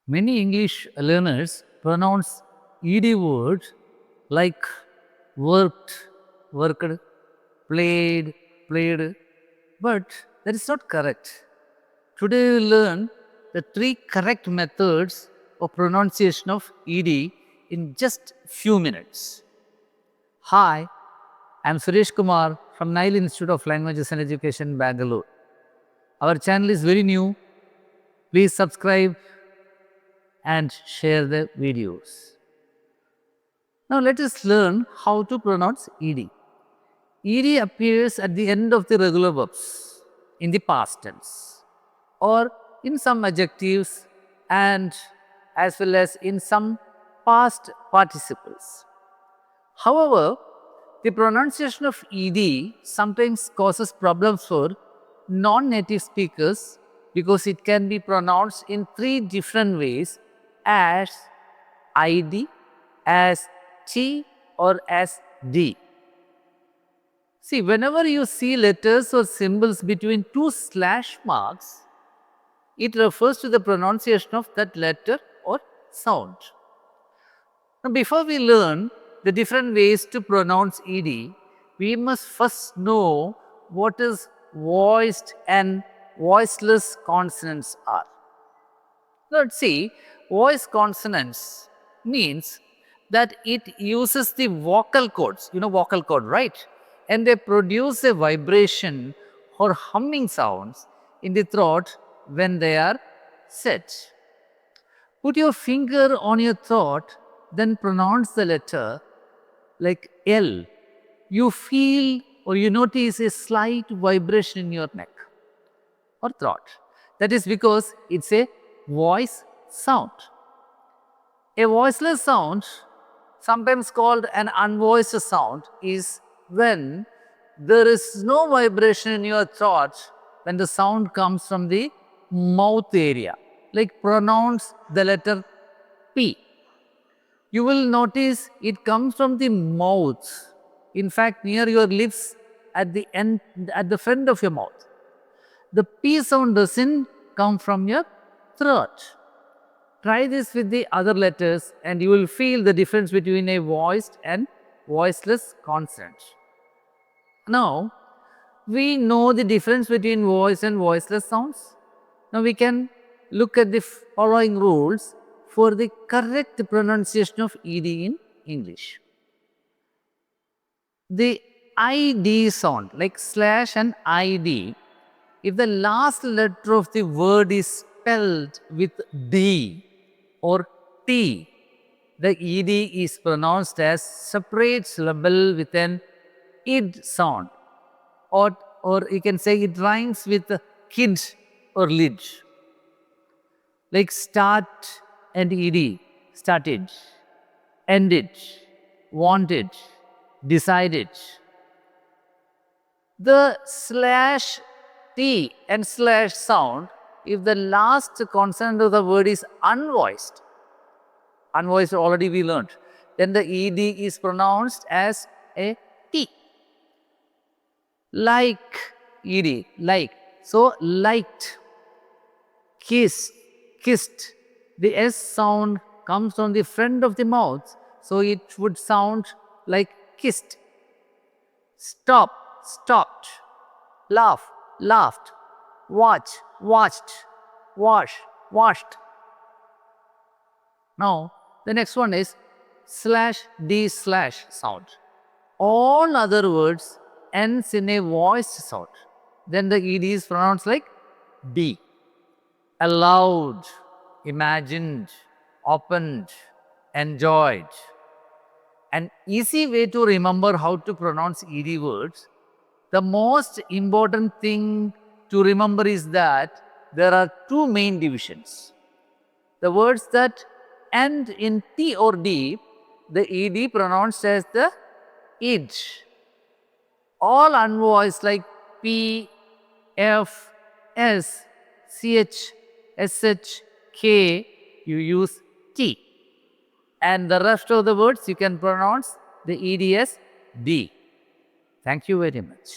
Many English learners pronounce ed words like worked, worked, played, played, but that is not correct. Today we will learn the three correct methods of pronunciation of ed in just few minutes. Hi, I am Suresh Kumar from Nile Institute of Languages and Education, Bangalore. Our channel is very new. Please subscribe and share the videos. Now let us learn how to pronounce ed. Ed appears at the end of the regular verbs in the past tense or in some adjectives and as well as in some past participles. However, the pronunciation of ed sometimes causes problems for non-native speakers because it can be pronounced in three different ways as id, as t or as d. See, whenever you see letters or symbols between two slash marks, it refers to the pronunciation of that letter or sound. Now, before we learn the different ways to pronounce ed, we must first know what is voiced and voiceless consonants are. Let's see, voice consonants means that it uses the vocal cords, vocal cord, right? And they produce a vibration or humming sounds in the throat when they are said. Put your finger on your throat, then pronounce the letter like L. You feel or you notice a slight vibration in your neck or throat. That is because it's a voice sound. A voiceless sound, sometimes called an unvoiced sound, is when there is no vibration in your throat when the sound comes from the mouth area. Like pronounce the letter P. You will notice it comes from the mouth. In fact, near your lips at the end, at the front of your mouth. The P sound doesn't come from your throat. Try this with the other letters and you will feel the difference between a voiced and voiceless consonant. Now, we know the difference between voiced and voiceless sounds. Now, we can look at the following rules for the correct pronunciation of ed in English. The id sound, like slash and id, if the last letter of the word is spelled with d or t, the ed is pronounced as separate syllable with an id sound, or you can say it rhymes with kid or lid. Like start and ed, started, ended, wanted, decided. The slash t and slash sound, if the last consonant of the word is unvoiced already we learned, then the ed is pronounced as a t. Like ed, like. So liked, kissed, kissed. The s sound comes from the front of the mouth, so it would sound like kissed. Stop, stopped. Laugh, laughed. Watch, watched. Wash, washed. Now, the next one is slash d slash sound. All other words ends in a voiced sound. Then the ed is pronounced like d. Allowed, imagined, opened, enjoyed. An easy way to remember how to pronounce ed words, the most important thing to remember is that there are two main divisions. The words that end in t or d, the ed pronounced as the id. All unvoiced like p, f, s, ch, sh, k, you use t. And the rest of the words you can pronounce the ed as d. Thank you very much.